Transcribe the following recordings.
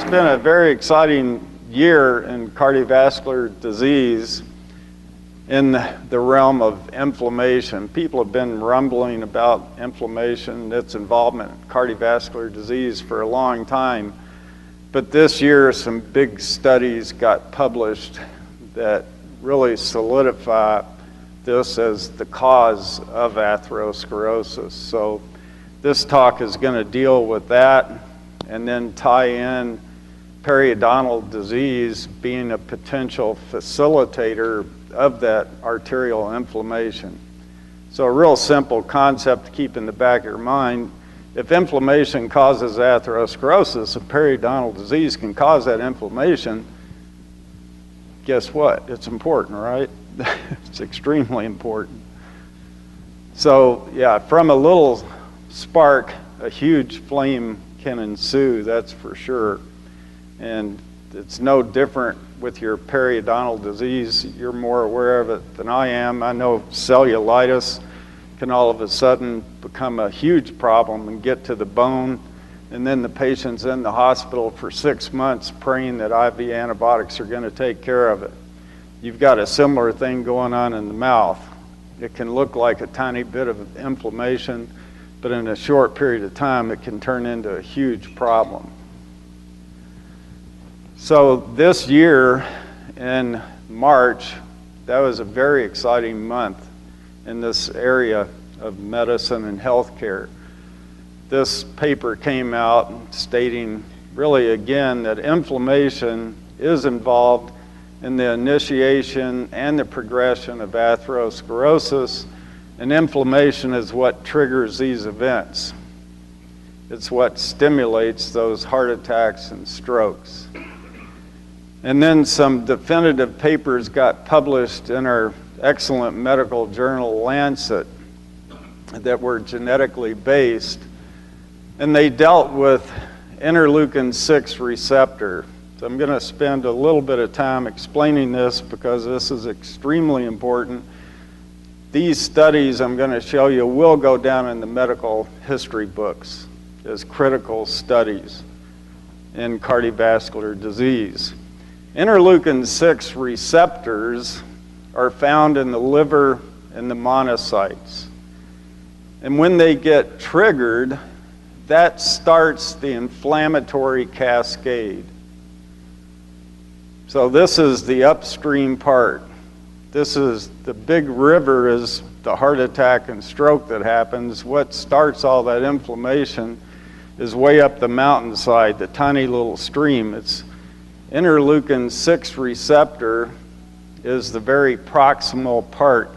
been a very exciting year in cardiovascular disease in the realm of inflammation. People have been rumbling about inflammation, its involvement in cardiovascular disease for a long time. But this year, some big studies got published that really solidify this as the cause of atherosclerosis. So this talk is going to deal with that and then tie in periodontal disease being a potential facilitator of that arterial inflammation. So a real simple concept to keep in the back of your mind: if inflammation causes atherosclerosis, a periodontal disease can cause that inflammation. Guess what? It's important, right? It's extremely important. So yeah, from a little spark, a huge flame can ensue, that's for sure. And it's no different with your periodontal disease. You're more aware of it than I am. I know cellulitis can all of a sudden become a huge problem and get to the bone, and then the patient's in the hospital for 6 months praying that IV antibiotics are going to take care of it. You've got a similar thing going on in the mouth. It can look like a tiny bit of inflammation, but in a short period of time it can turn into a huge problem. So this year in March, that was a very exciting month in this area of medicine and healthcare. This paper came out stating really again that inflammation is involved in the initiation and the progression of atherosclerosis, and inflammation is what triggers these events. It's what stimulates those heart attacks and strokes. And then some definitive papers got published in our excellent medical journal Lancet that were genetically based, and they dealt with interleukin 6 receptor. So I'm going to spend a little bit of time explaining this because this is extremely important. These studies I'm going to show you will go down in the medical history books as critical studies in cardiovascular disease. Interleukin 6 receptors are found in the liver and the monocytes. And when they get triggered, that starts the inflammatory cascade. So this is the upstream part. This is the big river, is the heart attack and stroke that happens. What starts all that inflammation is way up the mountainside, the tiny little stream. It's interleukin 6 receptor is the very proximal part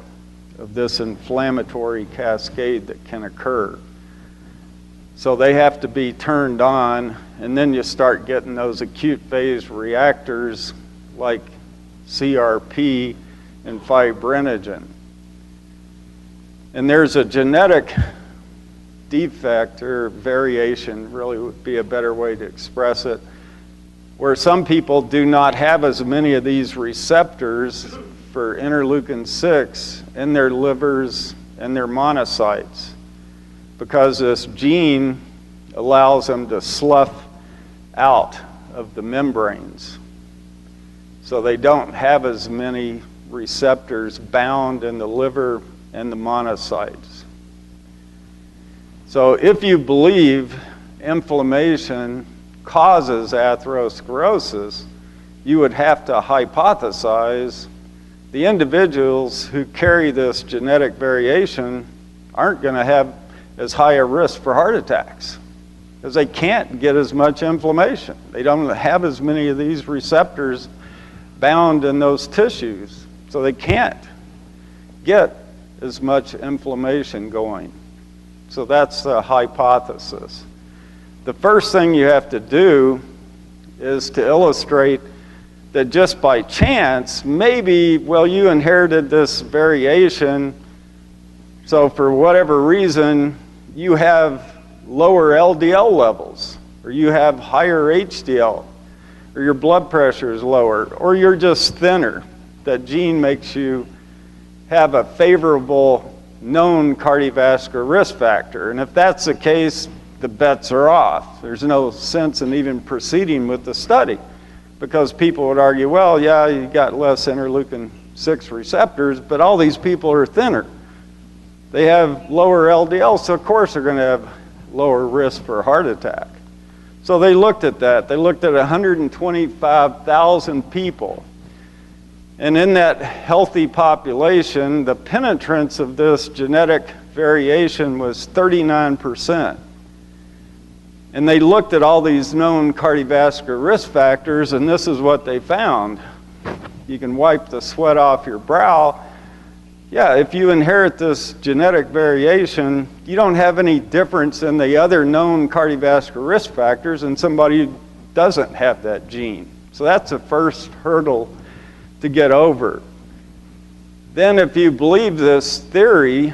of this inflammatory cascade that can occur. So they have to be turned on, and then you start getting those acute phase reactors like CRP and fibrinogen. And there's a genetic defect or variation, really would be a better way to express it, where some people do not have as many of these receptors for interleukin 6 in their livers and their monocytes, because this gene allows them to slough out of the membranes. So they don't have as many receptors bound in the liver and the monocytes. So if you believe inflammation causes atherosclerosis, you would have to hypothesize the individuals who carry this genetic variation aren't going to have as high a risk for heart attacks because they can't get as much inflammation. They don't have as many of these receptors bound in those tissues, so they can't get as much inflammation going. So that's the hypothesis. The first thing you have to do is to illustrate that just by chance, maybe, well, you inherited this variation, so for whatever reason, you have lower LDL levels, or you have higher HDL, or your blood pressure is lower, or you're just thinner. That gene makes you have a favorable known cardiovascular risk factor. And if that's the case, the bets are off. There's no sense in even proceeding with the study because people would argue, well, yeah, you got less interleukin-6 receptors, but all these people are thinner. They have lower LDL, so of course they're going to have lower risk for a heart attack. So they looked at that. They looked at 125,000 people. And in that healthy population, the penetrance of this genetic variation was 39%. And they looked at all these known cardiovascular risk factors, and this is what they found. You can wipe the sweat off your brow. Yeah, if you inherit this genetic variation, you don't have any difference in the other known cardiovascular risk factors in somebody who doesn't have that gene. So that's the first hurdle to get over. Then if you believe this theory,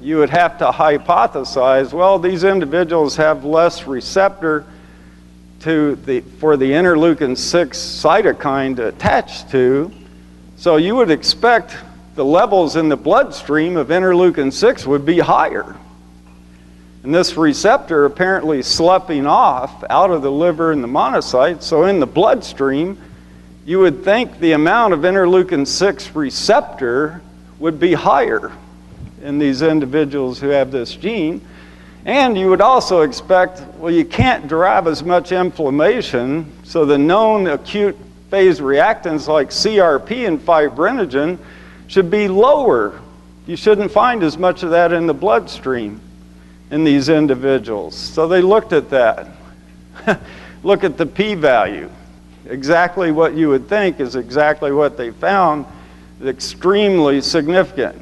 you would have to hypothesize, well, these individuals have less receptor for the interleukin-6 cytokine to attach to, so you would expect the levels in the bloodstream of interleukin-6 would be higher. And this receptor apparently sloughing off out of the liver and the monocytes, so in the bloodstream, you would think the amount of interleukin-6 receptor would be higher in these individuals who have this gene. And you would also expect, well, you can't derive as much inflammation, so the known acute phase reactants like CRP and fibrinogen should be lower. You shouldn't find as much of that in the bloodstream in these individuals. So they looked at that. Look at the p-value. Exactly what you would think is exactly what they found, extremely significant.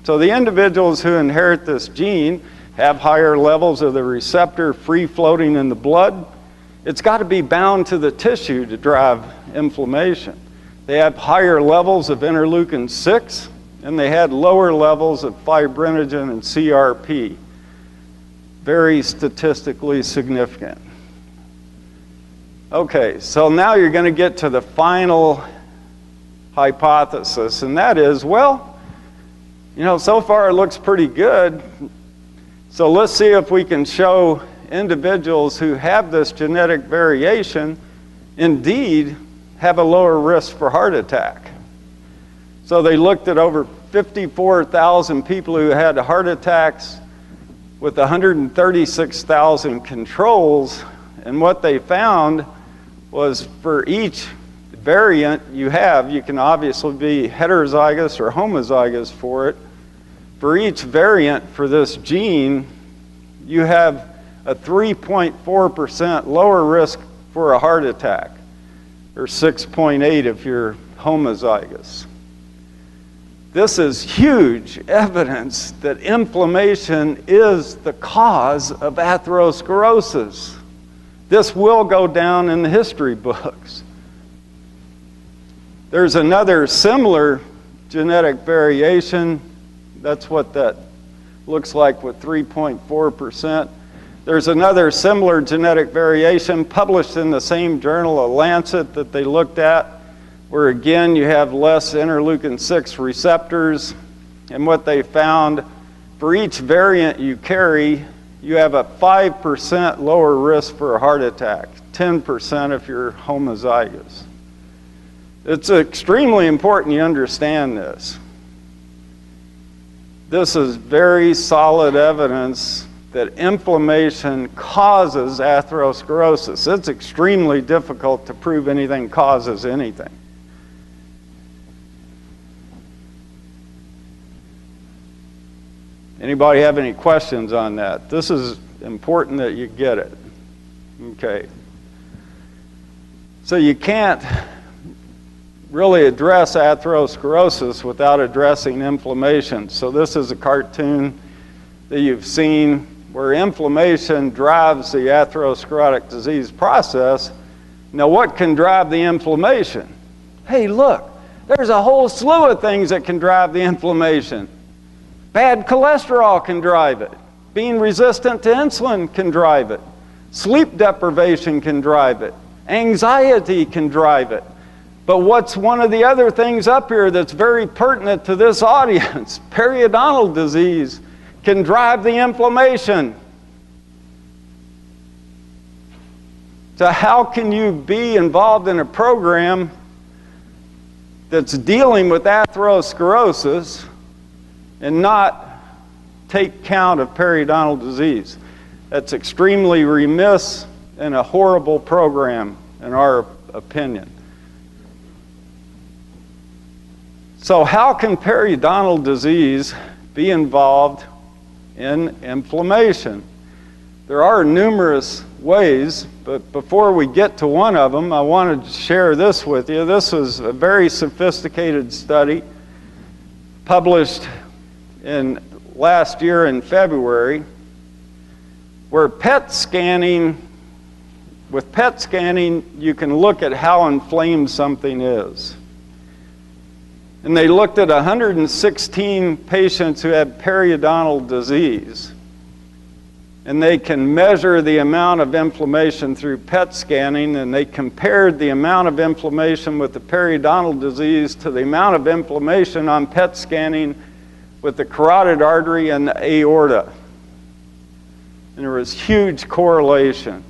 So the individuals who inherit this gene have higher levels of the receptor free floating in the blood. It's got to be bound to the tissue to drive inflammation. They have higher levels of interleukin-6, and they had lower levels of fibrinogen and CRP. Very statistically significant. Okay, so now you're going to get to the final hypothesis, and that is, well, you know, so far it looks pretty good. So let's see if we can show individuals who have this genetic variation indeed have a lower risk for heart attack. So they looked at over 54,000 people who had heart attacks with 136,000 controls, and what they found was for each variant you have, you can obviously be heterozygous or homozygous for it. For each variant for this gene, you have a 3.4% lower risk for a heart attack, or 6.8 if you're homozygous. This is huge evidence that inflammation is the cause of atherosclerosis. This will go down in the history books. There's another similar genetic variation. That's what that looks like with 3.4%. There's another similar genetic variation published in the same journal, a Lancet, that they looked at, where again you have less interleukin-6 receptors. And what they found, for each variant you carry, you have a 5% lower risk for a heart attack, 10% if you're homozygous. It's extremely important you understand this. This is very solid evidence that inflammation causes atherosclerosis. It's extremely difficult to prove anything causes anything. Anybody have any questions on that? This is important that you get it. Okay. So you can't really address atherosclerosis without addressing inflammation. So this is a cartoon that you've seen where inflammation drives the atherosclerotic disease process. Now what can drive the inflammation? Hey, look, there's a whole slew of things that can drive the inflammation. Bad cholesterol can drive it. Being resistant to insulin can drive it. Sleep deprivation can drive it. Anxiety can drive it. But what's one of the other things up here that's very pertinent to this audience? Periodontal disease can drive the inflammation. So how can you be involved in a program that's dealing with atherosclerosis and not take count of periodontal disease? That's extremely remiss and a horrible program, in our opinion. So how can periodontal disease be involved in inflammation? There are numerous ways, but before we get to one of them, I wanted to share this with you. This was a very sophisticated study published last year in February, where with PET scanning, you can look at how inflamed something is. And they looked at 116 patients who had periodontal disease. And they can measure the amount of inflammation through PET scanning, and they compared the amount of inflammation with the periodontal disease to the amount of inflammation on PET scanning with the carotid artery and the aorta. And there was huge correlation.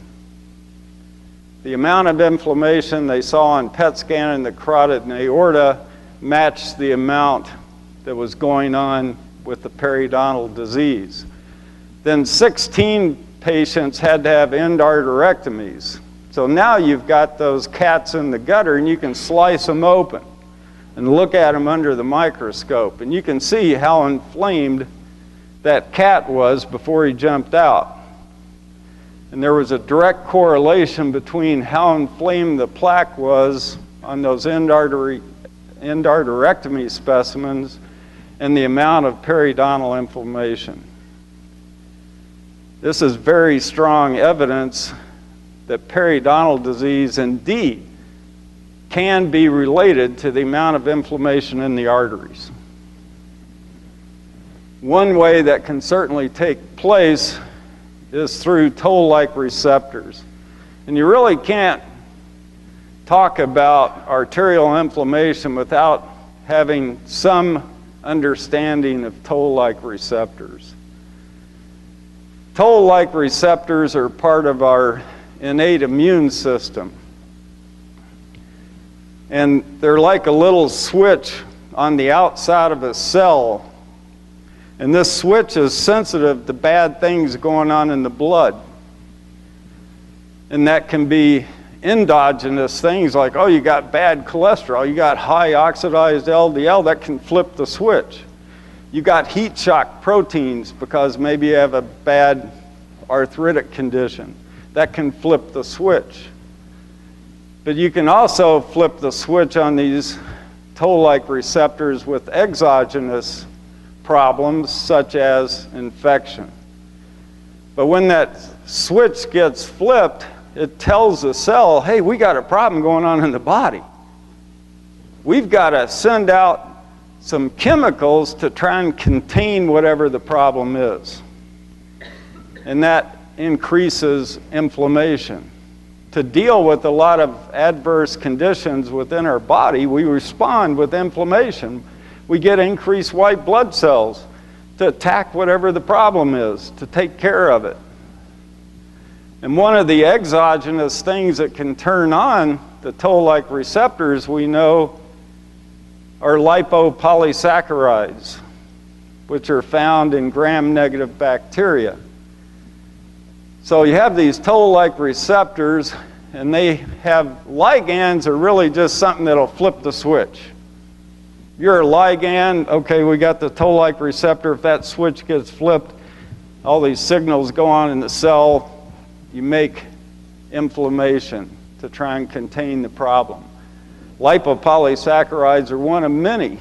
The amount of inflammation they saw on PET scan in the carotid and aorta matched the amount that was going on with the periodontal disease. Then 16 patients had to have end arterectomies. So now you've got those cats in the gutter, and you can slice them open and look at them under the microscope. And you can see how inflamed that cat was before he jumped out. And there was a direct correlation between how inflamed the plaque was on those end arterectomy specimens and the amount of periodontal inflammation. This is very strong evidence that periodontal disease indeed can be related to the amount of inflammation in the arteries. One way that can certainly take place is through toll-like receptors. And you really can't talk about arterial inflammation without having some understanding of toll-like receptors. Toll-like receptors are part of our innate immune system. And they're like a little switch on the outside of a cell. And this switch is sensitive to bad things going on in the blood. And that can be endogenous things like, oh, you got bad cholesterol, you got high oxidized LDL, that can flip the switch. You got heat shock proteins because maybe you have a bad arthritic condition. That can flip the switch. But you can also flip the switch on these toll-like receptors with exogenous problems such as infection. But when that switch gets flipped, it tells the cell, hey, we got a problem going on in the body. We've got to send out some chemicals to try and contain whatever the problem is. And that increases inflammation. To deal with a lot of adverse conditions within our body, we respond with inflammation. We get increased white blood cells to attack whatever the problem is, to take care of it. And one of the exogenous things that can turn on the toll-like receptors, we know, are lipopolysaccharides, which are found in gram-negative bacteria. So you have these toll-like receptors, and they have ligands are really just something that'll flip the switch. You're a ligand, okay, we got the toll-like receptor. If that switch gets flipped, all these signals go on in the cell. You make inflammation to try and contain the problem. Lipopolysaccharides are one of many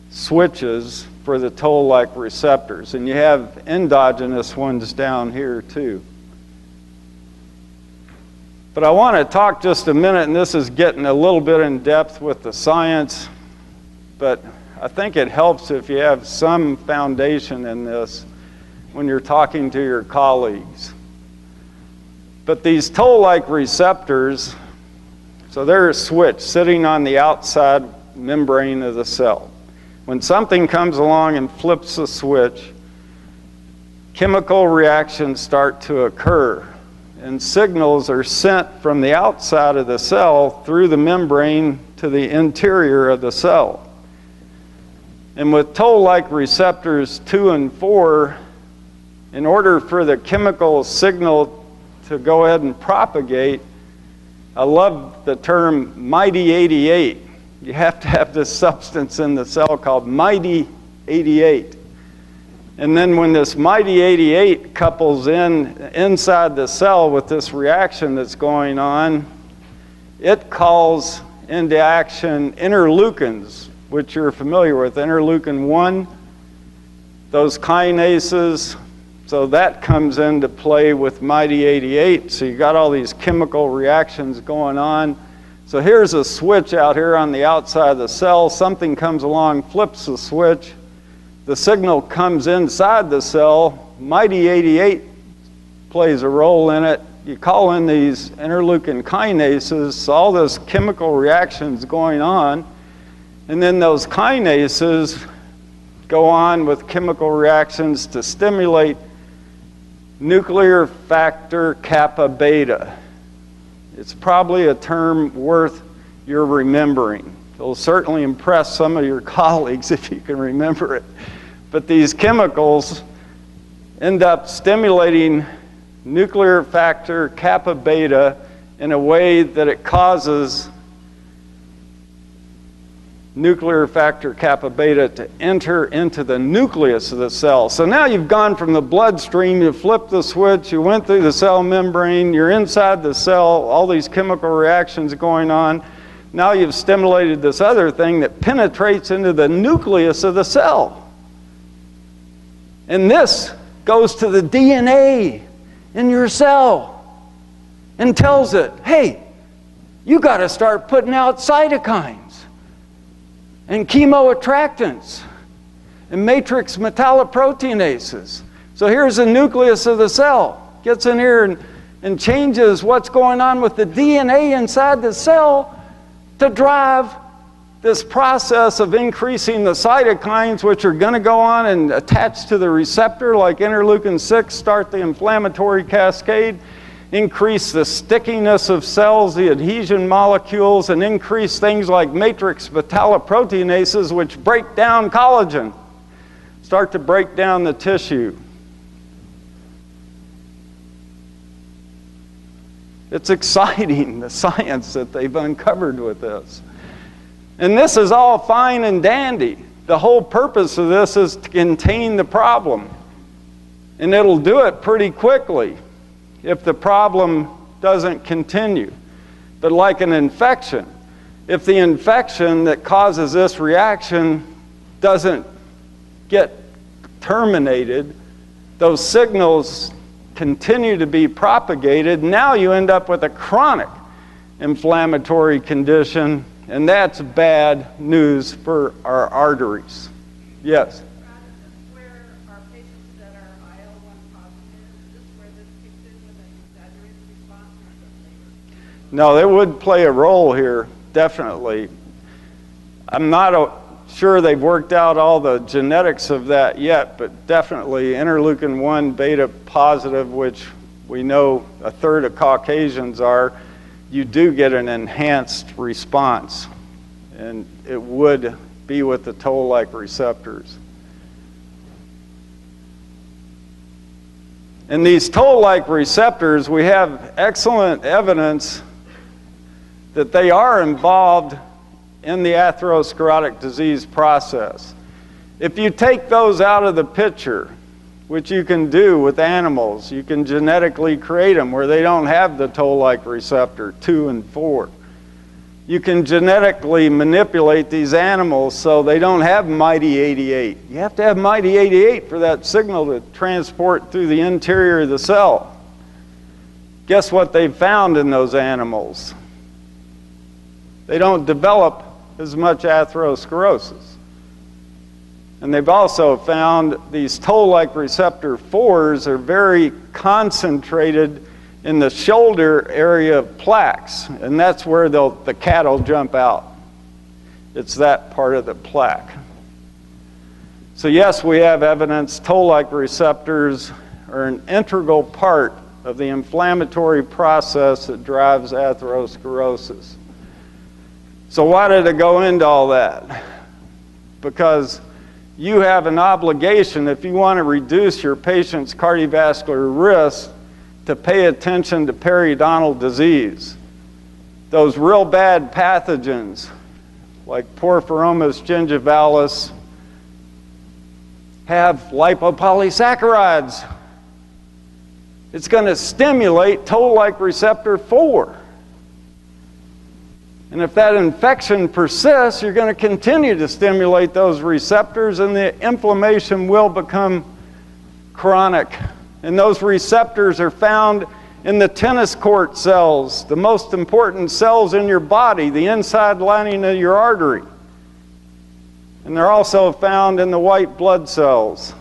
switches for the toll-like receptors, and you have endogenous ones down here too. But I want to talk just a minute, and this is getting a little bit in depth with the science, but I think it helps if you have some foundation in this when you're talking to your colleagues. But these toll-like receptors, so they're a switch sitting on the outside membrane of the cell. When something comes along and flips the switch, chemical reactions start to occur. and signals are sent from the outside of the cell through the membrane to the interior of the cell. And with toll-like receptors 2 and 4, in order for the chemical signal to go ahead and propagate, I love the term mighty 88. You have to have this substance in the cell called mighty 88. And then when this mighty 88 couples inside the cell with this reaction that's going on, it calls into action interleukins, which you're familiar with, interleukin 1, those kinases. So that comes into play with mighty 88. So you got all these chemical reactions going on. So here's a switch out here on the outside of the cell. Something comes along, flips the switch. The signal comes inside the cell. Mighty 88 plays a role in it. You call in these interleukin kinases, so all this chemical reactions going on. And then those kinases go on with chemical reactions to stimulate nuclear factor kappa beta. It's probably a term worth your remembering. It'll certainly impress some of your colleagues if you can remember it. But these chemicals end up stimulating nuclear factor kappa beta in a way that it causes nuclear factor kappa beta to enter into the nucleus of the cell. So now you've gone from the bloodstream, you flipped the switch, you went through the cell membrane, you're inside the cell, all these chemical reactions going on. Now you've stimulated this other thing that penetrates into the nucleus of the cell. And this goes to the DNA in your cell and tells it, hey, you got to start putting out cytokines and chemoattractants and matrix metalloproteinases. So here's the nucleus of the cell. Gets in here and changes what's going on with the DNA inside the cell to drive this process of increasing the cytokines, which are going to go on and attach to the receptor like interleukin 6, start the inflammatory cascade, increase the stickiness of cells, the adhesion molecules, and increase things like matrix metalloproteinases, which break down collagen, start to break down the tissue. It's exciting, the science that they've uncovered with this. And this is all fine and dandy. The whole purpose of this is to contain the problem. And it'll do it pretty quickly if the problem doesn't continue. But like an infection, if the infection that causes this reaction doesn't get terminated, those signals continue to be propagated. Now you end up with a chronic inflammatory condition, and that's bad news for our arteries. Yes? Is this where our patients that are IL-1 positive, is this where this kicks in with an exaggerated response, or is it later? No, they would play a role here, definitely. I'm not sure they've worked out all the genetics of that yet, but definitely interleukin 1 beta positive, which we know a third of Caucasians are, you do get an enhanced response, and it would be with the toll-like receptors. And these toll-like receptors, we have excellent evidence that they are involved in the atherosclerotic disease process. If you take those out of the picture, which you can do with animals, you can genetically create them where they don't have the toll-like receptor 2 and 4. You can genetically manipulate these animals so they don't have mighty 88. You have to have mighty 88 for that signal to transport through the interior of the cell. Guess what they've found in those animals? They don't develop as much atherosclerosis. And they've also found these toll-like receptor 4s are very concentrated in the shoulder area of plaques, and that's where the cat will jump out. It's that part of the plaque. So yes, we have evidence toll-like receptors are an integral part of the inflammatory process that drives atherosclerosis. So why did it go into all that? Because you have an obligation, if you want to reduce your patient's cardiovascular risk, to pay attention to periodontal disease. Those real bad pathogens, like Porphyromonas gingivalis, have lipopolysaccharides. It's going to stimulate toll-like receptor 4. And if that infection persists, you're going to continue to stimulate those receptors, and the inflammation will become chronic. And those receptors are found in the tennis court cells, the most important cells in your body, the inside lining of your artery. And they're also found in the white blood cells,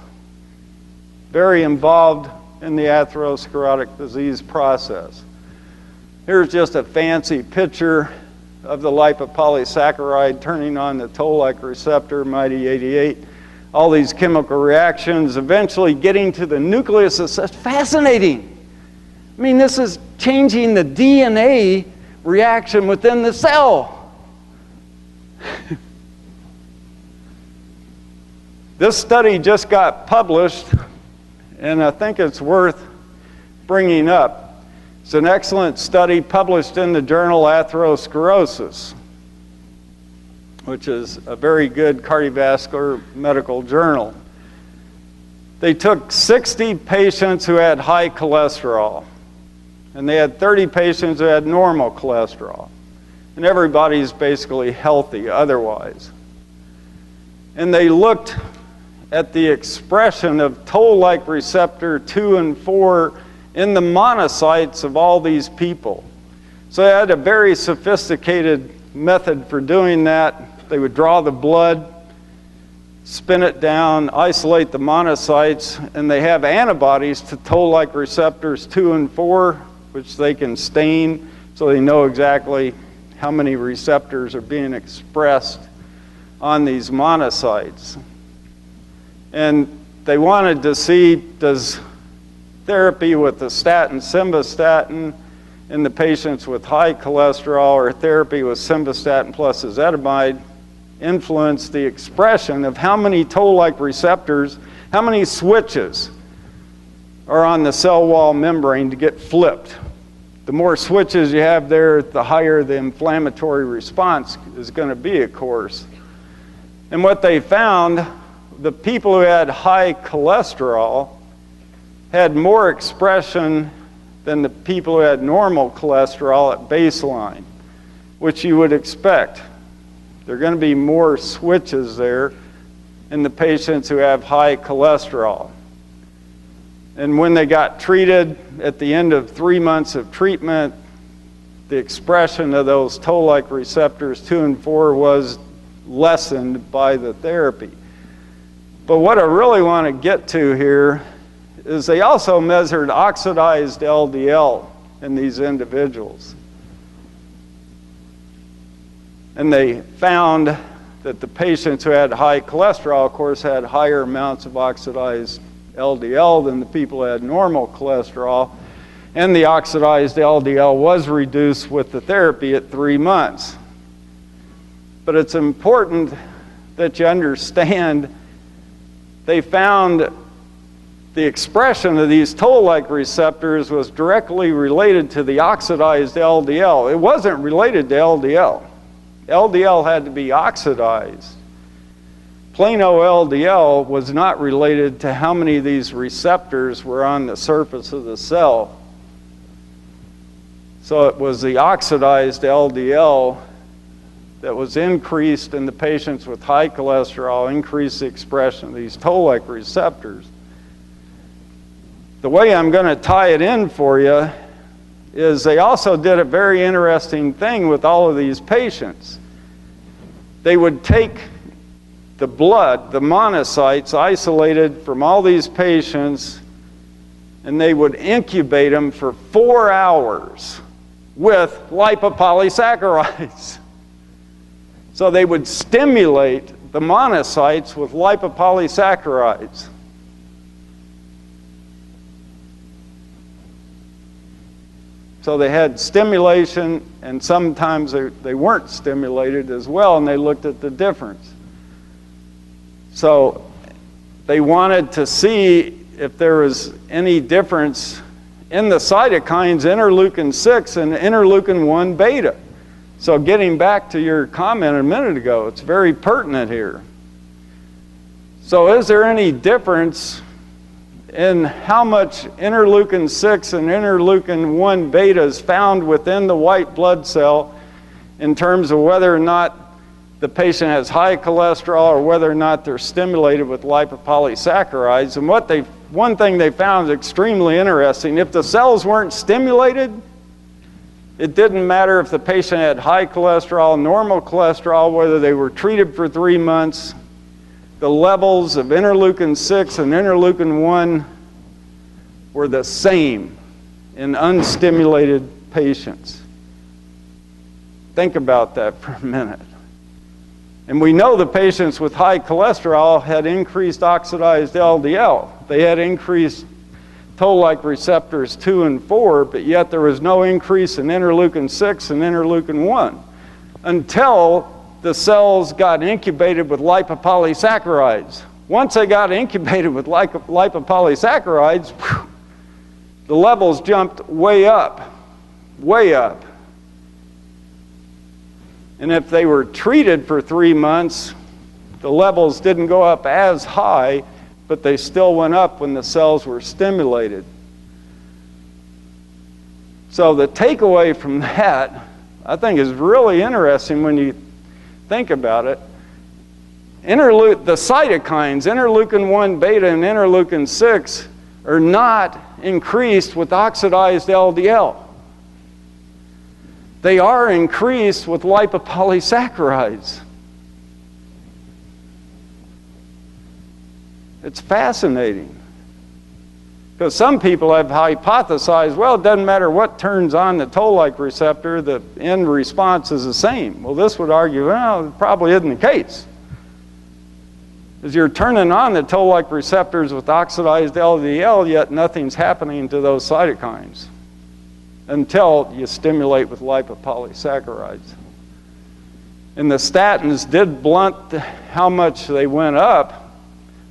very involved in the atherosclerotic disease process. Here's just a fancy picture of the lipopolysaccharide turning on the toll-like receptor, MIghty88. All these chemical reactions eventually getting to the nucleus. It's fascinating. I mean, this is changing the DNA reaction within the cell. This study just got published, and I think it's worth bringing up. It's an excellent study published in the journal Atherosclerosis, which is a very good cardiovascular medical journal. They took 60 patients who had high cholesterol, and they had 30 patients who had normal cholesterol. And everybody's basically healthy otherwise. And they looked at the expression of toll-like receptor 2 and 4 in the monocytes of all these people. So they had a very sophisticated method for doing that. They would draw the blood, spin it down, isolate the monocytes, and they have antibodies to toll-like receptors 2 and 4, which they can stain so they know exactly how many receptors are being expressed on these monocytes. And they wanted to see, does therapy with the statin, simvastatin, in the patients with high cholesterol, or therapy with simvastatin plus ezetimibe influence the expression of how many toll-like receptors, how many switches are on the cell wall membrane to get flipped. The more switches you have there, the higher the inflammatory response is going to be, of course. And what they found, the people who had high cholesterol had more expression than the people who had normal cholesterol at baseline, which you would expect. There are going to be more switches there in the patients who have high cholesterol. And when they got treated, at the end of 3 months of treatment, the expression of those toll-like receptors 2 and 4 was lessened by the therapy. But what I really want to get to here is they also measured oxidized LDL in these individuals. And they found that the patients who had high cholesterol, of course, had higher amounts of oxidized LDL than the people who had normal cholesterol. And the oxidized LDL was reduced with the therapy at 3 months. But it's important that you understand they found the expression of these toll-like receptors was directly related to the oxidized LDL. It wasn't related to LDL. LDL had to be oxidized. Plain old LDL was not related to how many of these receptors were on the surface of the cell. So it was the oxidized LDL that was increased in the patients with high cholesterol, increased the expression of these toll-like receptors. The way I'm going to tie it in for you is they also did a very interesting thing with all of these patients. They would take the blood, the monocytes isolated from all these patients, and they would incubate them for 4 hours with lipopolysaccharides. So they would stimulate the monocytes with lipopolysaccharides. So they had stimulation, and sometimes they weren't stimulated as well, and they looked at the difference. So they wanted to see if there was any difference in the cytokines interleukin 6 and interleukin 1 beta. So getting back to your comment a minute ago, it's very pertinent here. So is there any difference in how much interleukin 6 and interleukin 1 beta is found within the white blood cell in terms of whether or not the patient has high cholesterol or whether or not they're stimulated with lipopolysaccharides? And one thing they found is extremely interesting. If the cells weren't stimulated, it didn't matter if the patient had high cholesterol, normal cholesterol, whether they were treated for 3 months. The levels of interleukin 6 and interleukin 1 were the same in unstimulated patients. Think about that for a minute. And we know the patients with high cholesterol had increased oxidized LDL. They had increased toll-like receptors 2 and 4, but yet there was no increase in interleukin 6 and interleukin 1 until the cells got incubated with lipopolysaccharides. Once they got incubated with lipopolysaccharides, the levels jumped way up, way up. And if they were treated for 3 months, the levels didn't go up as high, but they still went up when the cells were stimulated. So the takeaway from that, I think, is really interesting when you think about it. The cytokines, interleukin 1 beta and interleukin 6, are not increased with oxidized LDL. They are increased with lipopolysaccharides. It's fascinating. Because some people have hypothesized, well, it doesn't matter what turns on the toll-like receptor, the end response is the same. Well, this would argue, well, it probably isn't the case. Because you're turning on the toll-like receptors with oxidized LDL, yet nothing's happening to those cytokines until you stimulate with lipopolysaccharides. And the statins did blunt how much they went up,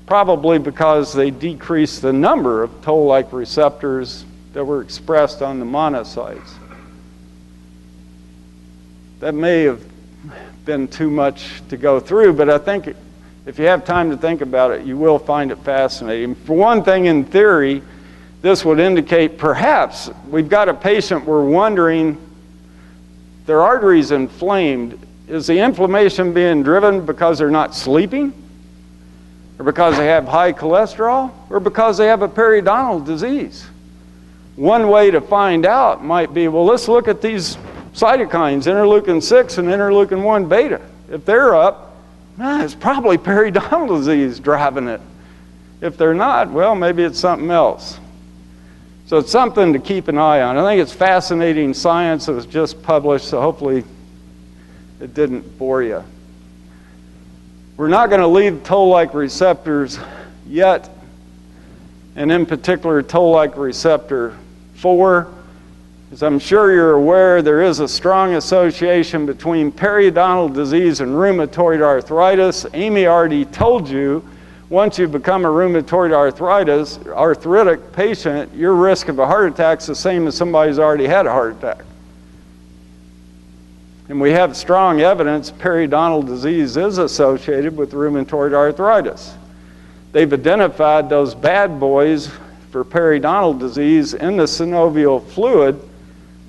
probably because they decreased the number of toll-like receptors that were expressed on the monocytes. That may have been too much to go through, but I think if you have time to think about it, you will find it fascinating. For one thing, in theory, this would indicate perhaps we've got a patient, we're wondering, their artery's inflamed. Is the inflammation being driven because they're not sleeping? Or because they have high cholesterol? Or because they have a periodontal disease? One way to find out might be, well, let's look at these cytokines, interleukin 6 and interleukin 1 beta. If they're up, it's probably periodontal disease driving it. If they're not, well, maybe it's something else. So it's something to keep an eye on. I think it's fascinating science that was just published, so hopefully it didn't bore you. We're not going to leave toll-like receptors yet, and in particular toll-like receptor 4. As I'm sure you're aware, there is a strong association between periodontal disease and rheumatoid arthritis. Amy already told you, once you become a rheumatoid arthritic patient, your risk of a heart attack is the same as somebody who's already had a heart attack. And we have strong evidence periodontal disease is associated with rheumatoid arthritis. They've identified those bad boys for periodontal disease in the synovial fluid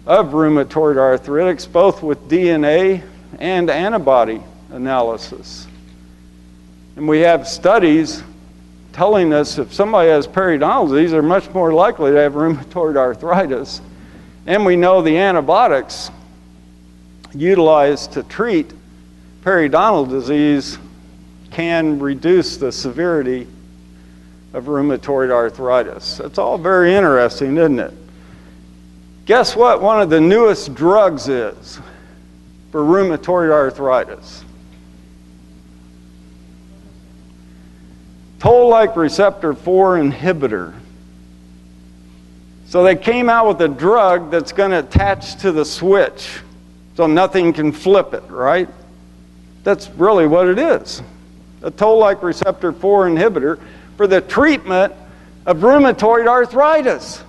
of rheumatoid arthritis, both with DNA and antibody analysis. And we have studies telling us if somebody has periodontal disease, they're much more likely to have rheumatoid arthritis. And we know the antibiotics utilized to treat periodontal disease can reduce the severity of rheumatoid arthritis. That's all very interesting, isn't it? Guess what one of the newest drugs is for rheumatoid arthritis? Toll-like receptor 4 inhibitor. So they came out with a drug that's going to attach to the switch so nothing can flip it, right? That's really what it is. A toll-like receptor 4 inhibitor for the treatment of rheumatoid arthritis.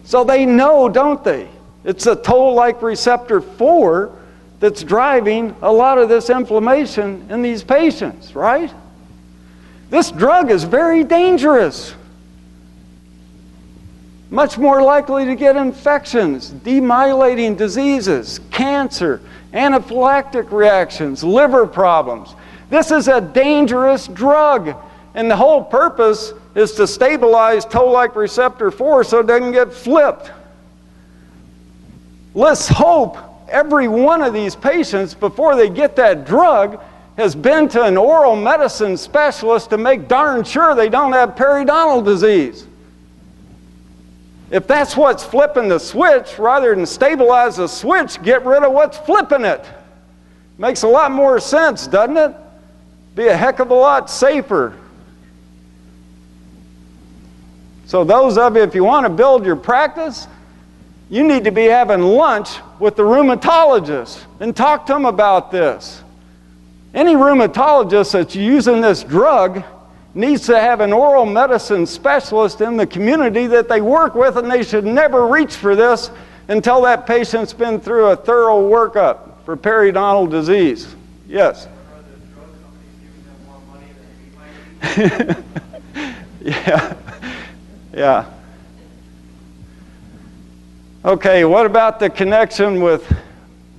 So they know, don't they? It's a toll-like receptor 4 that's driving a lot of this inflammation in these patients, right? This drug is very dangerous. Much more likely to get infections, demyelinating diseases, cancer, anaphylactic reactions, liver problems. This is a dangerous drug, and the whole purpose is to stabilize toll-like receptor 4 so it doesn't get flipped. Let's hope every one of these patients, before they get that drug, has been to an oral medicine specialist to make darn sure they don't have periodontal disease. If that's what's flipping the switch, rather than stabilize the switch, get rid of what's flipping it. Makes a lot more sense, doesn't it? Be a heck of a lot safer. So those of you, if you want to build your practice, you need to be having lunch with the rheumatologist and talk to them about this. Any rheumatologist that's using this drug needs to have an oral medicine specialist in the community that they work with, and they should never reach for this until that patient's been through a thorough workup for periodontal disease. Yes? Yeah. Okay, what about the connection with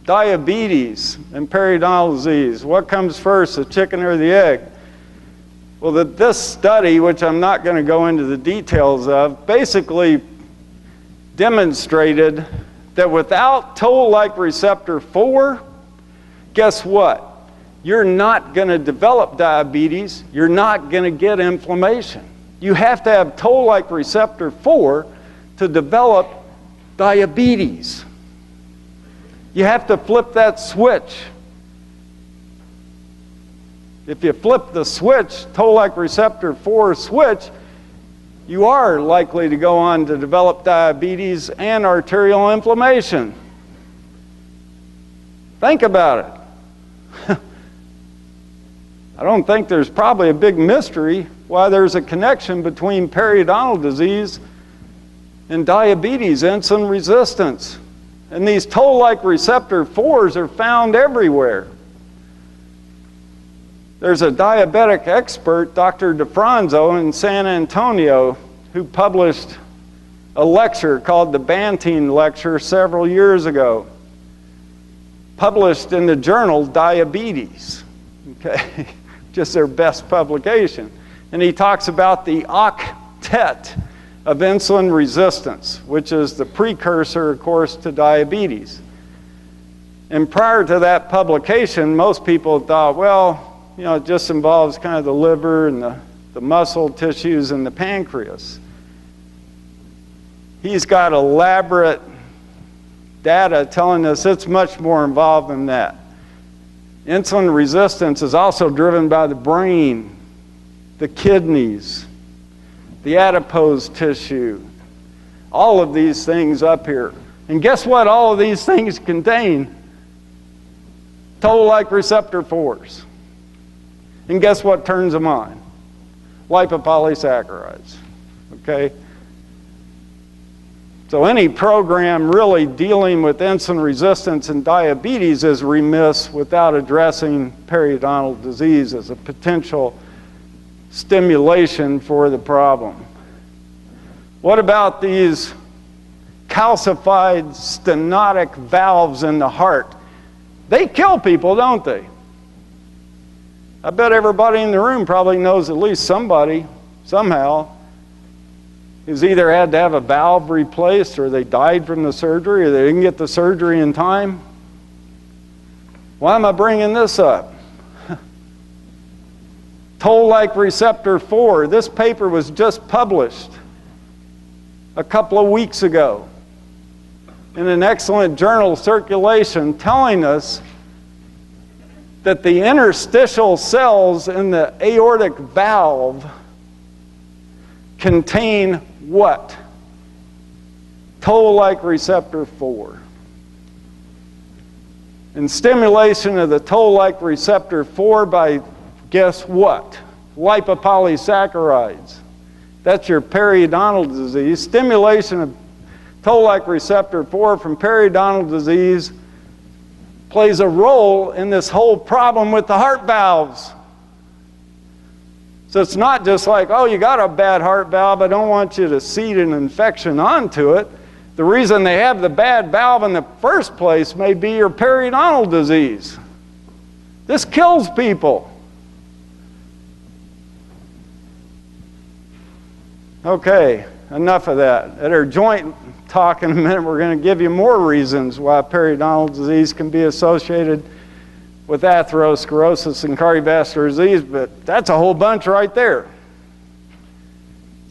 diabetes and periodontal disease? What comes first, the chicken or the egg? Well, this study, which I'm not going to go into the details of, basically demonstrated that without toll-like receptor 4, guess what? You're not going to develop diabetes. You're not going to get inflammation. You have to have toll-like receptor 4 to develop diabetes. You have to flip that switch. If you flip the switch, toll-like receptor 4 switch, you are likely to go on to develop diabetes and arterial inflammation. Think about it. I don't think there's probably a big mystery why there's a connection between periodontal disease and diabetes, insulin resistance. And these toll-like receptor 4s are found everywhere. There's a diabetic expert, Dr. DeFranzo in San Antonio, who published a lecture called the Banting Lecture several years ago, published in the journal Diabetes, okay, just their best publication. And he talks about the octet of insulin resistance, which is the precursor, of course, to diabetes. And prior to that publication, most people thought, well, you know, it just involves kind of the liver and the muscle tissues and the pancreas. He's got elaborate data telling us it's much more involved than that. Insulin resistance is also driven by the brain, the kidneys, the adipose tissue, all of these things up here. And guess what all of these things contain? Toll-like receptor 4s. And guess what turns them on? Lipopolysaccharides, okay? So any program really dealing with insulin resistance and diabetes is remiss without addressing periodontal disease as a potential stimulation for the problem. What about these calcified stenotic valves in the heart? They kill people, don't they? I bet everybody in the room probably knows at least somebody, somehow, who's either had to have a valve replaced, or they died from the surgery, or they didn't get the surgery in time. Why am I bringing this up? Toll-like receptor 4. This paper was just published a couple of weeks ago in an excellent journal, Circulation, telling us that the interstitial cells in the aortic valve contain what? Toll-like receptor 4. And stimulation of the toll-like receptor 4 by, guess what? Lipopolysaccharides. That's your periodontal disease. Stimulation of toll-like receptor 4 from periodontal disease plays a role in this whole problem with the heart valves. So it's not just like, oh, you got a bad heart valve, I don't want you to seed an infection onto it. The reason they have the bad valve in the first place may be your periodontal disease. This kills people. Okay, enough of that. At our joint talk in a minute, we're going to give you more reasons why periodontal disease can be associated with atherosclerosis and cardiovascular disease, but that's a whole bunch right there.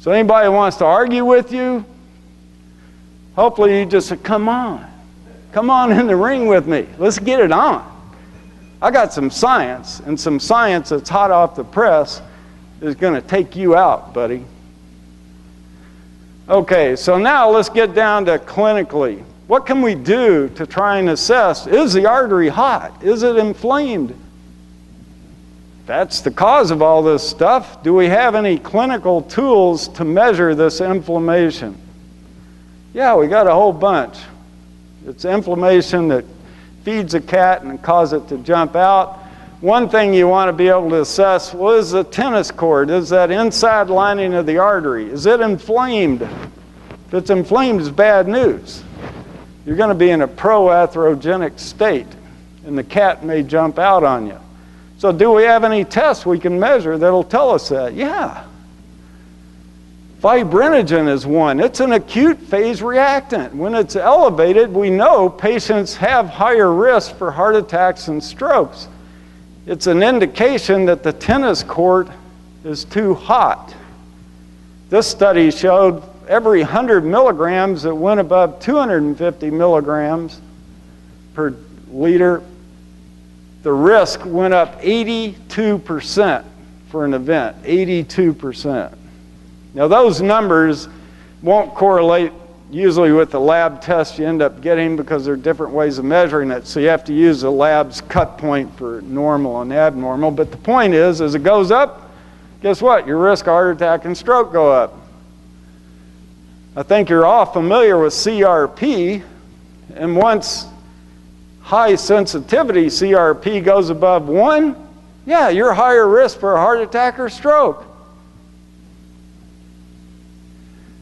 So anybody who wants to argue with you, hopefully you just say, come on in the ring with me. Let's get it on. I got some science, and some science that's hot off the press is going to take you out, buddy. Okay, so now let's get down to clinically. What can we do to try and assess, is the artery hot? Is it inflamed? That's the cause of all this stuff. Do we have any clinical tools to measure this inflammation? Yeah, we got a whole bunch. It's inflammation that feeds a cat and causes it to jump out. One thing you want to be able to assess, well, is the tennis court, is that inside lining of the artery, is it inflamed? If it's inflamed, it's bad news. You're going to be in a pro-atherogenic state, and the cat may jump out on you. So do we have any tests we can measure that'll tell us that? Yeah. Fibrinogen is one. It's an acute phase reactant. When it's elevated, we know patients have higher risk for heart attacks and strokes. It's an indication that the tennis court is too hot. This study showed every 100 milligrams that went above 250 milligrams per liter, the risk went up 82% for an event, 82%. Now those numbers won't correlate usually with the lab test you end up getting because there are different ways of measuring it. So you have to use the lab's cut point for normal and abnormal. But the point is, as it goes up, guess what? Your risk of heart attack and stroke go up. I think you're all familiar with CRP. And once high sensitivity CRP goes above 1, yeah, you're higher risk for a heart attack or stroke.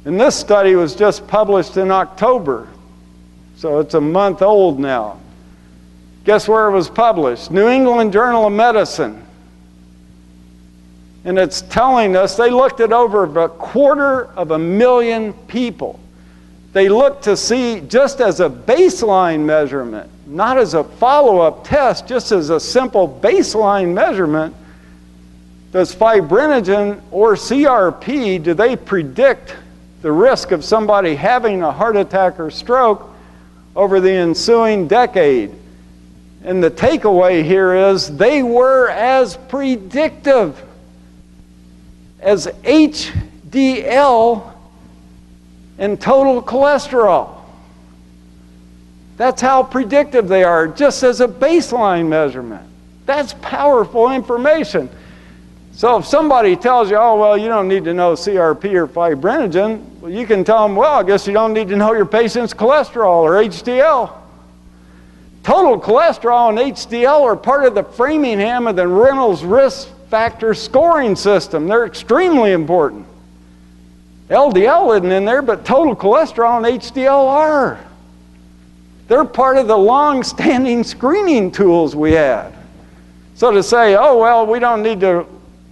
And this study was just published in October, so it's a month old now. Guess where it was published? New England Journal of Medicine. And it's telling us, they looked at over 250,000 people. They looked to see, just as a baseline measurement, not as a follow-up test, just as a simple baseline measurement, does fibrinogen or CRP, do they predict the risk of somebody having a heart attack or stroke over the ensuing decade? And the takeaway here is they were as predictive as HDL and total cholesterol. That's how predictive they are, just as a baseline measurement. That's powerful information. So if somebody tells you, oh, well, you don't need to know CRP or fibrinogen, well, you can tell them, well, I guess you don't need to know your patient's cholesterol or HDL. Total cholesterol and HDL are part of the Framingham and the Reynolds risk factor scoring system. They're extremely important. LDL isn't in there, but total cholesterol and HDL are. They're part of the long-standing screening tools we have. So to say, oh, well, we don't need to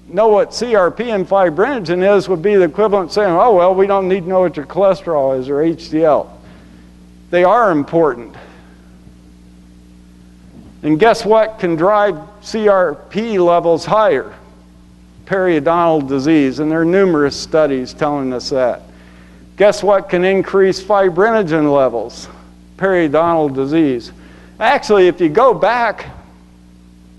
know what CRP and fibrinogen is would be the equivalent of saying, oh, well, we don't need to know what your cholesterol is or HDL. They are important. And guess what can drive CRP levels higher? Periodontal disease, and there are numerous studies telling us that. Guess what can increase fibrinogen levels? Periodontal disease. Actually, if you go back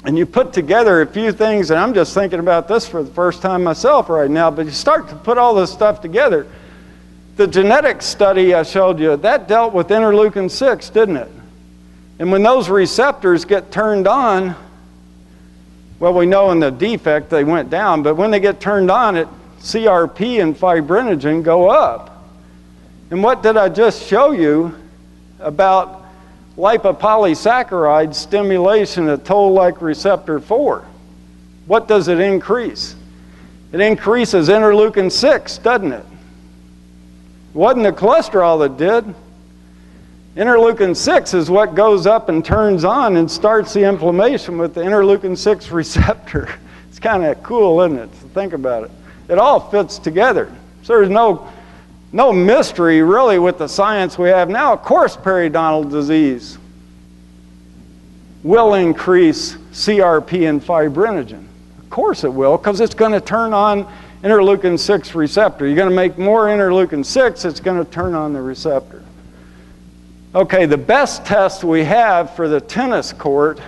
and you put together a few things, and I'm just thinking about this for the first time myself right now, but you start to put all this stuff together, The genetic study I showed you, that dealt with interleukin-6, didn't it? And when those receptors get turned on, well, we know in the defect they went down, but when they get turned on, CRP and fibrinogen go up. And what did I just show you about lipopolysaccharide stimulation of toll-like receptor 4? What does it increase? It increases interleukin-6, doesn't it? It wasn't the cholesterol that did. Interleukin-6 is what goes up and turns on and starts the inflammation with the interleukin-6 receptor. It's kind of cool, isn't it, to think about it? It all fits together. So there's no mystery, really, with the science we have now. Of course, periodontal disease will increase CRP and fibrinogen. Of course it will, because it's going to turn on interleukin-6 receptor. You're going to make more interleukin-6, it's going to turn on the receptor. Okay, the best test we have for the tennis court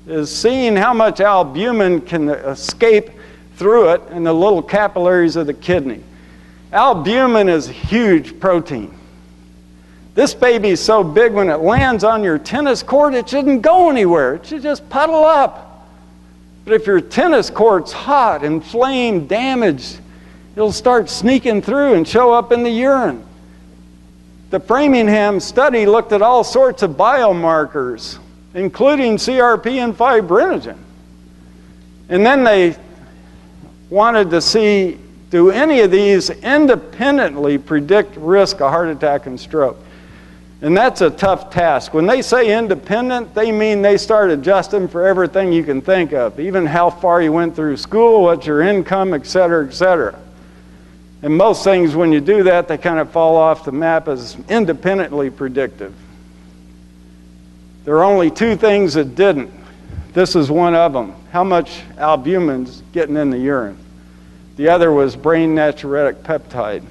is seeing how much albumin can escape through it in the little capillaries of the kidney. Albumin is a huge protein. This baby's so big when it lands on your tennis court, it shouldn't go anywhere. It should just puddle up. But if your tennis court's hot, inflamed, damaged, it'll start sneaking through and show up in the urine. The Framingham study looked at all sorts of biomarkers, including CRP and fibrinogen. And then they wanted to see, do any of these independently predict risk of heart attack and stroke? And that's a tough task. When they say independent, they mean they start adjusting for everything you can think of, even how far you went through school, what's your income, et cetera, et cetera. And most things, when you do that, they kind of fall off the map as independently predictive. There are only two things that didn't. This is one of them. How much albumin's getting in the urine. The other was brain natriuretic peptide.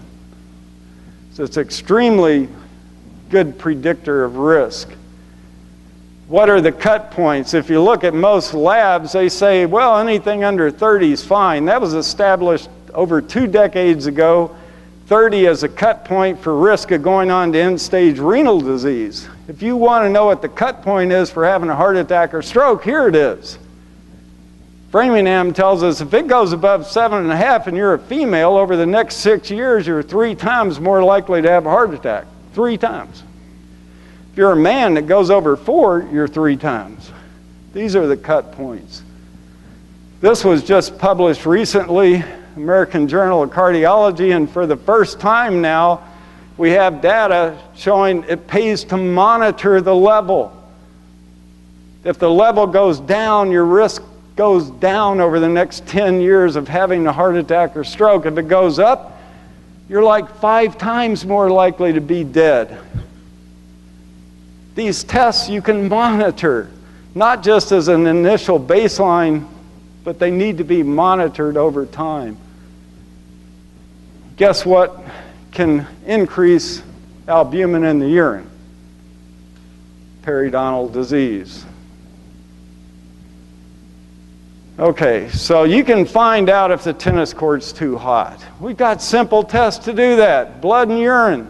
So it's extremely good predictor of risk. What are the cut points? If you look at most labs, they say, well, anything under 30 is fine. That was established over 2 decades ago. 30 as a cut point for risk of going on to end-stage renal disease. If you want to know what the cut point is for having a heart attack or stroke, here it is. Framingham tells us if it goes above 7.5 and you're a female, over the next 6 years, you're 3 times more likely to have a heart attack. 3 times. If you're a man that goes over 4, you're 3 times. These are the cut points. This was just published recently, American Journal of Cardiology, and for the first time now, we have data showing it pays to monitor the level. If the level goes down, your risk goes down over the next 10 years of having a heart attack or stroke. If it goes up, you're like 5 times more likely to be dead. These tests you can monitor, not just as an initial baseline, but they need to be monitored over time. Guess what can increase albumin in the urine? Periodontal disease. Okay, so you can find out if the tennis court's too hot. We've got simple tests to do that. Blood and urine.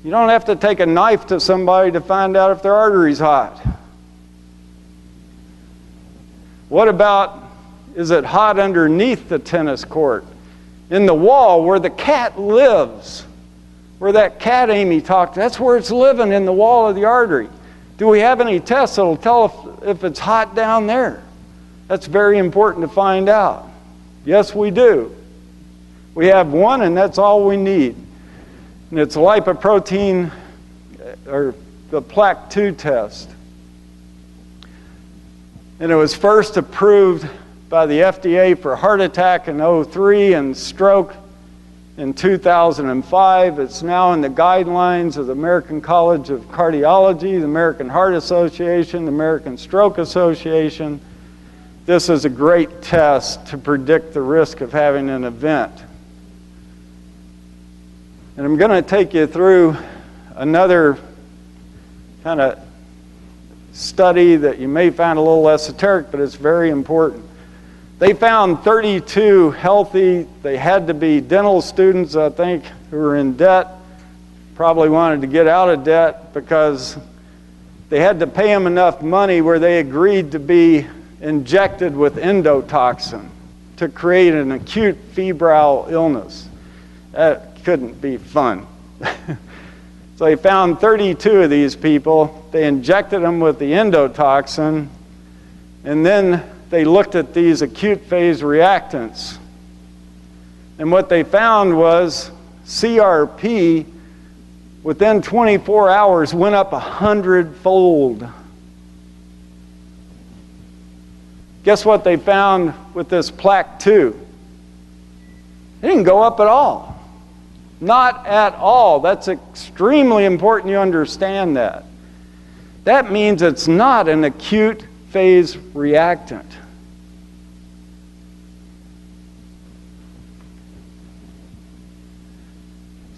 You don't have to take a knife to somebody to find out if their artery's hot. What about, is it hot underneath the tennis court? In the wall where the cat lives. Where that cat Amy talked, that's where it's living, in the wall of the artery. Do we have any tests that'll tell if it's hot down there? That's very important to find out. Yes, we do. We have one, and that's all we need. And it's lipoprotein, or the plaque 2 test. And it was first approved by the FDA for heart attack in 2003 and stroke in 2005. It's now in the guidelines of the American College of Cardiology, the American Heart Association, the American Stroke Association. This is a great test to predict the risk of having an event. And I'm going to take you through another kind of study that you may find a little esoteric, but it's very important. They found 32 healthy, they had to be dental students, I think, who were in debt probably wanted to get out of debt because they had to pay them enough money where they agreed to be injected with endotoxin to create an acute febrile illness. That couldn't be fun. So they found 32 of these people. They injected them with the endotoxin, and then they looked at these acute phase reactants. And what they found was CRP within 24 hours went up 100-fold. Guess what they found with this plaque 2? It didn't go up at all. Not at all. That's extremely important you understand that. That means it's not an acute phase reactant.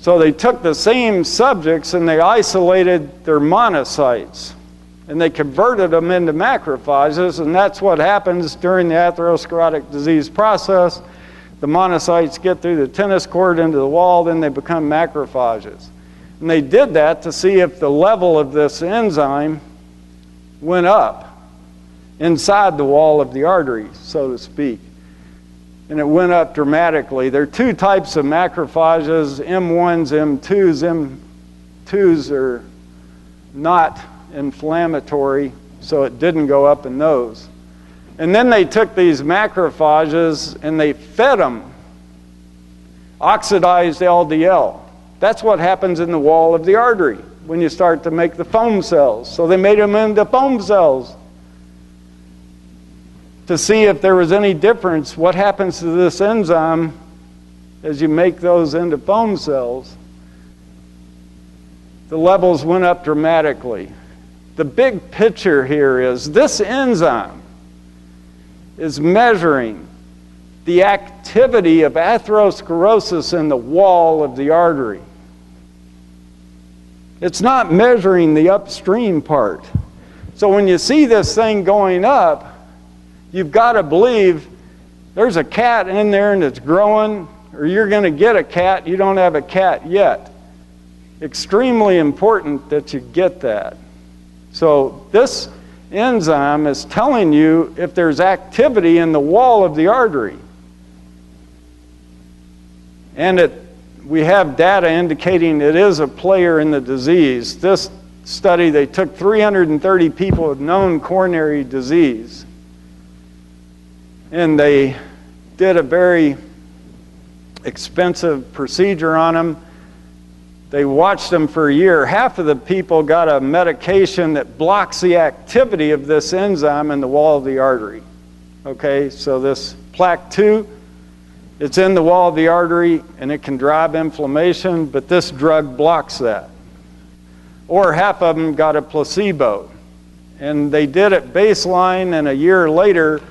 So they took the same subjects and they isolated their monocytes and they converted them into macrophages, and that's what happens during the atherosclerotic disease process. The monocytes get through the tennis court into the wall, then they become macrophages. And they did that to see if the level of this enzyme went up inside the wall of the artery, so to speak. And it went up dramatically. There are two types of macrophages, M1s, M2s. M2s are not inflammatory, so it didn't go up in those. And then they took these macrophages and they fed them oxidized LDL. That's what happens in the wall of the artery when you start to make the foam cells. So they made them into foam cells to see if there was any difference. What happens to this enzyme as you make those into foam cells? The levels went up dramatically. The big picture here is this enzyme is measuring the activity of atherosclerosis in the wall of the artery. It's not measuring the upstream part. So when you see this thing going up, you've got to believe there's a cat in there and it's growing, or you're going to get a cat. You don't have a cat yet. Extremely important that you get that. So this enzyme is telling you if there's activity in the wall of the artery. And we have data indicating it is a player in the disease. This study, they took 330 people with known coronary disease, and they did a very expensive procedure on them. They watched them for a year. Half of the people got a medication that blocks the activity of this enzyme in the wall of the artery. Okay, so this plaque 2, it's in the wall of the artery and it can drive inflammation, but this drug blocks that. Or half of them got a placebo. And they did at baseline and a year later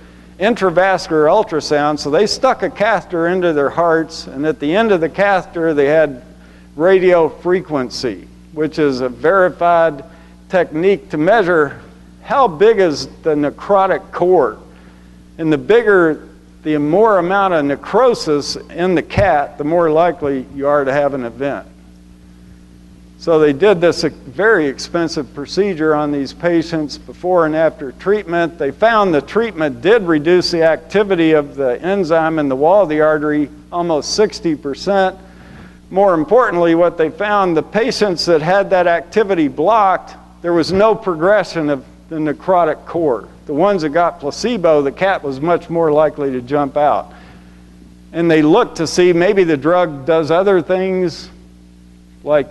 intravascular ultrasound. So they stuck a catheter into their hearts, and at the end of the catheter they had radio frequency, which is a verified technique to measure how big is the necrotic core. And the more amount of necrosis in the cat, the more likely you are to have an event. So they did this very expensive procedure on these patients before and after treatment. They found the treatment did reduce the activity of the enzyme in the wall of the artery almost 60%. More importantly, what they found, the patients that had that activity blocked, there was no progression of the necrotic core. The ones that got placebo, the cat was much more likely to jump out. And they looked to see maybe the drug does other things like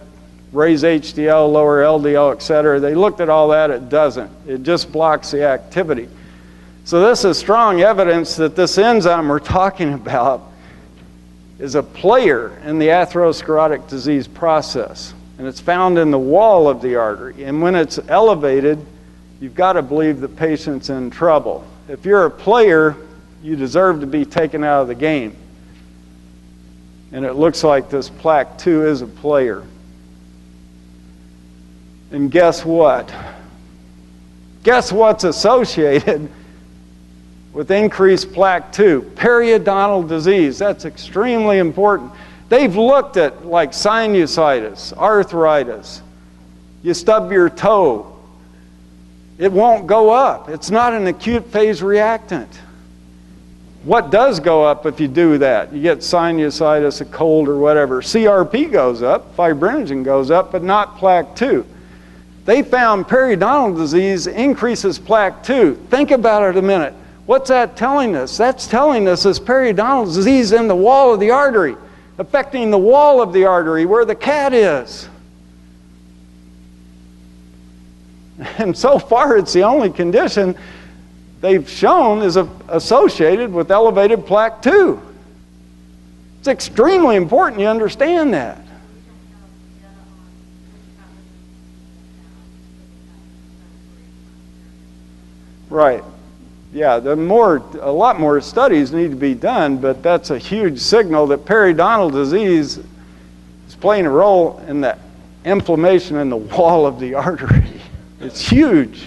raise HDL, lower LDL, etc. They looked at all that, it doesn't. It just blocks the activity. So this is strong evidence that this enzyme we're talking about is a player in the atherosclerotic disease process. And it's found in the wall of the artery. And when it's elevated, you've got to believe the patient's in trouble. If you're a player, you deserve to be taken out of the game. And it looks like this plaque 2 is a player. And guess what? Guess what's associated with increased plaque 2? Periodontal disease. That's extremely important. They've looked at like sinusitis, arthritis. You stub your toe, it won't go up. It's not an acute phase reactant. What does go up if you do that? You get sinusitis, a cold or whatever. CRP goes up, fibrinogen goes up, but not plaque 2. They found periodontal disease increases plaque 2. Think about it a minute. What's that telling us? That's telling us there's periodontal disease in the wall of the artery, affecting the wall of the artery where the cat is. And so far, it's the only condition they've shown is associated with elevated plaque 2. It's extremely important you understand that. Right. Yeah, a lot more studies need to be done, but that's a huge signal that periodontal disease is playing a role in the inflammation in the wall of the artery. It's huge.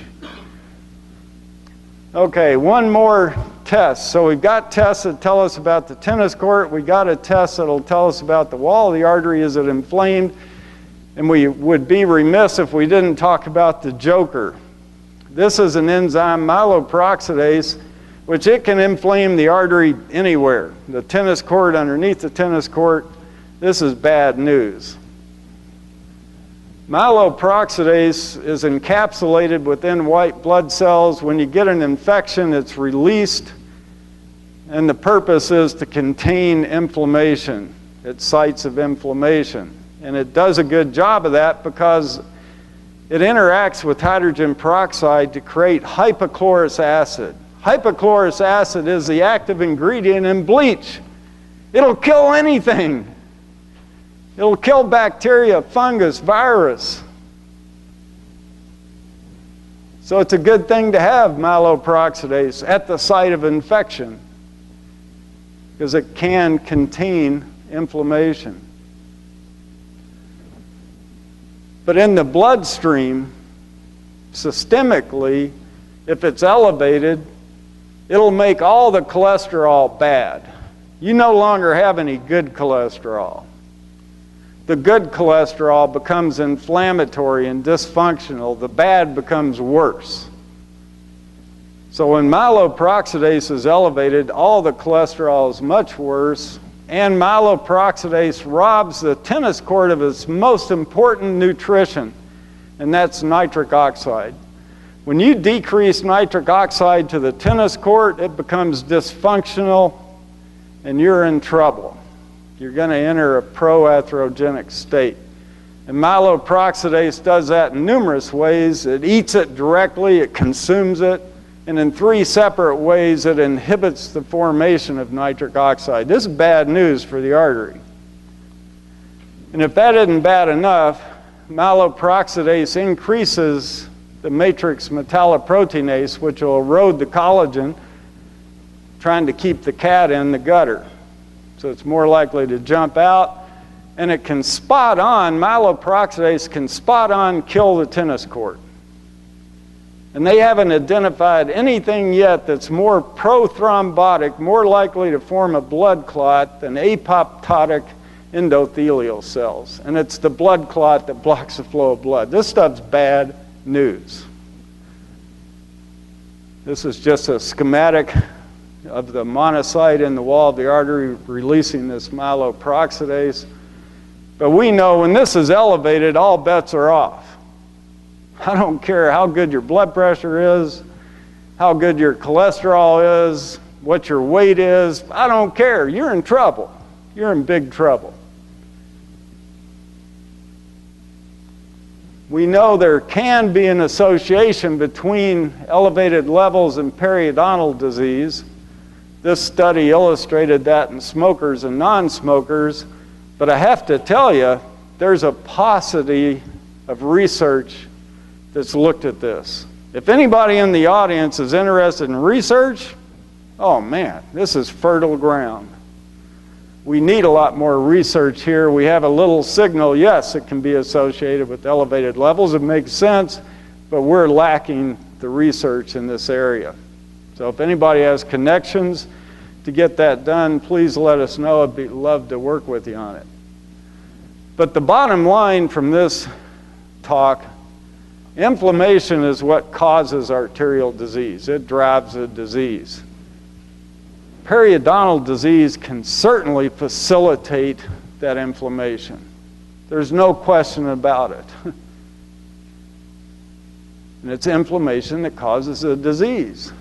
Okay, one more test. So we've got tests that tell us about the tennis court. We got a test that'll tell us about the wall of the artery. Is it inflamed? And we would be remiss if we didn't talk about the joker. This is an enzyme, myeloperoxidase, which it can inflame the artery anywhere. The tennis court, underneath the tennis court, this is bad news. Myeloperoxidase is encapsulated within white blood cells. When you get an infection, it's released, and the purpose is to contain inflammation at sites of inflammation. And it does a good job of that because it interacts with hydrogen peroxide to create hypochlorous acid. Hypochlorous acid is the active ingredient in bleach. It'll kill anything. It'll kill bacteria, fungus, virus. So it's a good thing to have myeloperoxidase at the site of infection because it can contain inflammation. But in the bloodstream, systemically, if it's elevated, it'll make all the cholesterol bad. You no longer have any good cholesterol. The good cholesterol becomes inflammatory and dysfunctional. The bad becomes worse. So when myeloperoxidase is elevated, all the cholesterol is much worse. And myeloperoxidase robs the tennis court of its most important nutrition, and that's nitric oxide. When you decrease nitric oxide to the tennis court, it becomes dysfunctional, and you're in trouble. You're going to enter a proatherogenic state. And myeloperoxidase does that in numerous ways. It eats it directly, it consumes it, and in 3 separate ways it inhibits the formation of nitric oxide. This is bad news for the artery. And if that isn't bad enough, myeloperoxidase increases the matrix metalloproteinase, which will erode the collagen, trying to keep the cat in the gutter. So it's more likely to jump out, and it can spot on, myeloperoxidase can spot on kill the tennis court. And they haven't identified anything yet that's more prothrombotic, more likely to form a blood clot than apoptotic endothelial cells. And it's the blood clot that blocks the flow of blood. This stuff's bad news. This is just a schematic of the monocyte in the wall of the artery releasing this myeloperoxidase. But we know when this is elevated, all bets are off. I don't care how good your blood pressure is, how good your cholesterol is, what your weight is. I don't care. You're in trouble. You're in big trouble. We know there can be an association between elevated levels and periodontal disease. This study illustrated that in smokers and non-smokers, but I have to tell you, there's a paucity of research that's looked at this. If anybody in the audience is interested in research, oh man, this is fertile ground. We need a lot more research here. We have a little signal, yes, it can be associated with elevated levels. It makes sense, but we're lacking the research in this area. So if anybody has connections to get that done, please let us know. I'd love to work with you on it. But the bottom line from this talk, inflammation is what causes arterial disease. It drives a disease. Periodontal disease can certainly facilitate that inflammation. There's no question about it. And it's inflammation that causes a disease.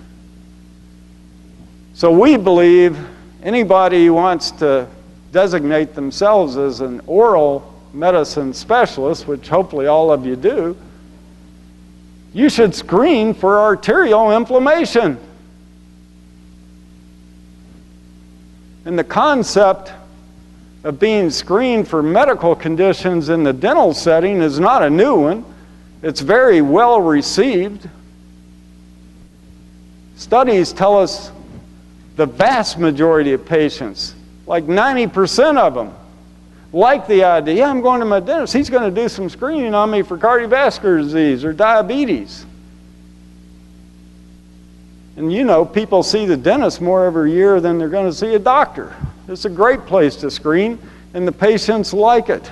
So we believe anybody who wants to designate themselves as an oral medicine specialist, which hopefully all of you do, you should screen for arterial inflammation. And the concept of being screened for medical conditions in the dental setting is not a new one. It's very well received. Studies tell us the vast majority of patients, like 90% of them, like the idea, yeah, I'm going to my dentist. He's going to do some screening on me for cardiovascular disease or diabetes. And you know, people see the dentist more every year than they're going to see a doctor. It's a great place to screen, and the patients like it.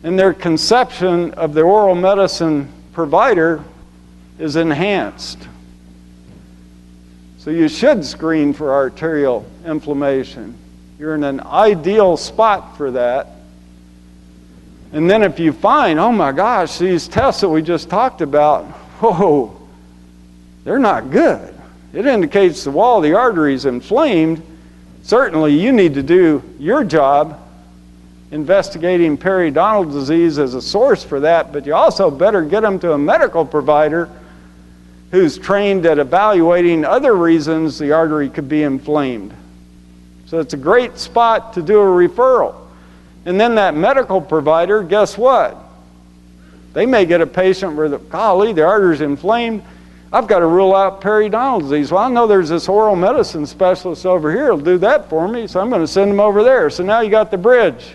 And their conception of the oral medicine provider is enhanced. So you should screen for arterial inflammation. You're in an ideal spot for that. And then if you find, oh my gosh, these tests that we just talked about, whoa, they're not good. It indicates the wall of the artery is inflamed. Certainly you need to do your job investigating periodontal disease as a source for that, but you also better get them to a medical provider who's trained at evaluating other reasons the artery could be inflamed. So it's a great spot to do a referral. And then that medical provider, guess what? They may get a patient where, golly, the artery's inflamed. I've got to rule out periodontal disease. Well, I know there's this oral medicine specialist over here who'll do that for me, so I'm going to send them over there. So now you got the bridge.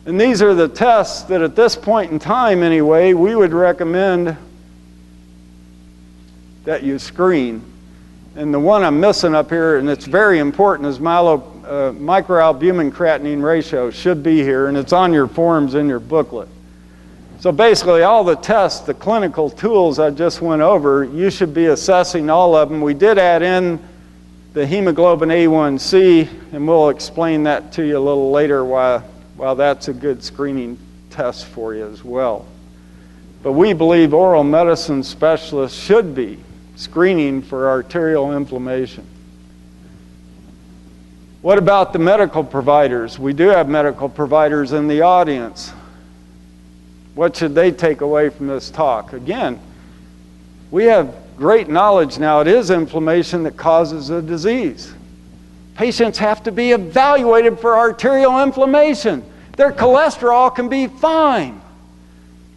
And these are the tests that at this point in time, anyway, we would recommend that you screen. And the one I'm missing up here, and it's very important, is microalbumin creatinine ratio. Should be here, and it's on your forms in your booklet. So basically all the tests, the clinical tools I just went over, you should be assessing all of them. We did add in the hemoglobin A1C, and we'll explain that to you a little later why that's a good screening test for you as well. But we believe oral medicine specialists should be screening for arterial inflammation. What about the medical providers? We do have medical providers in the audience. What should they take away from this talk? Again, we have great knowledge now. It is inflammation that causes a disease. Patients have to be evaluated for arterial inflammation. Their cholesterol can be fine.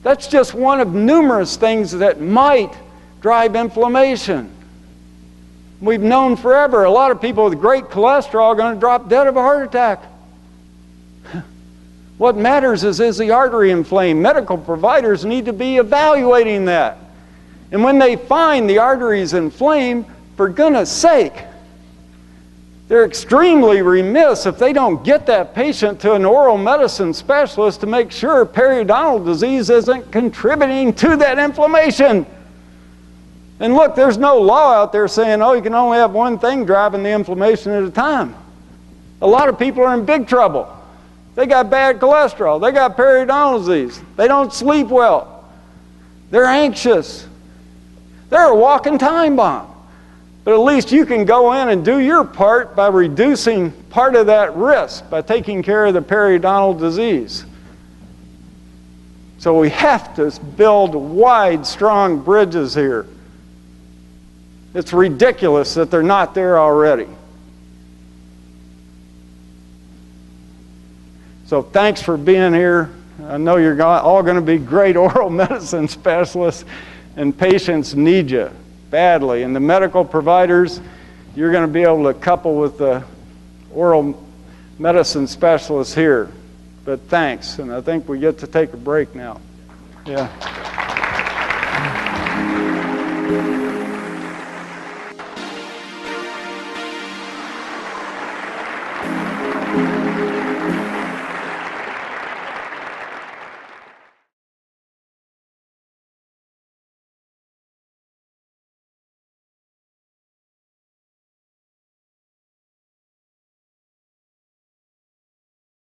That's just one of numerous things that might drive inflammation. We've known forever a lot of people with great cholesterol are going to drop dead of a heart attack. What matters is the artery inflamed? Medical providers need to be evaluating that. And when they find the artery is inflamed, for goodness sake, they're extremely remiss if they don't get that patient to an oral medicine specialist to make sure periodontal disease isn't contributing to that inflammation. And look, there's no law out there saying, oh, you can only have one thing driving the inflammation at a time. A lot of people are in big trouble. They got bad cholesterol. They got periodontal disease. They don't sleep well. They're anxious. They're a walking time bomb. But at least you can go in and do your part by reducing part of that risk by taking care of the periodontal disease. So we have to build wide, strong bridges here. It's ridiculous that they're not there already. So thanks for being here. I know you're all going to be great oral medicine specialists, and patients need you badly. And the medical providers, you're going to be able to couple with the oral medicine specialists here. But thanks, and I think we get to take a break now. Yeah.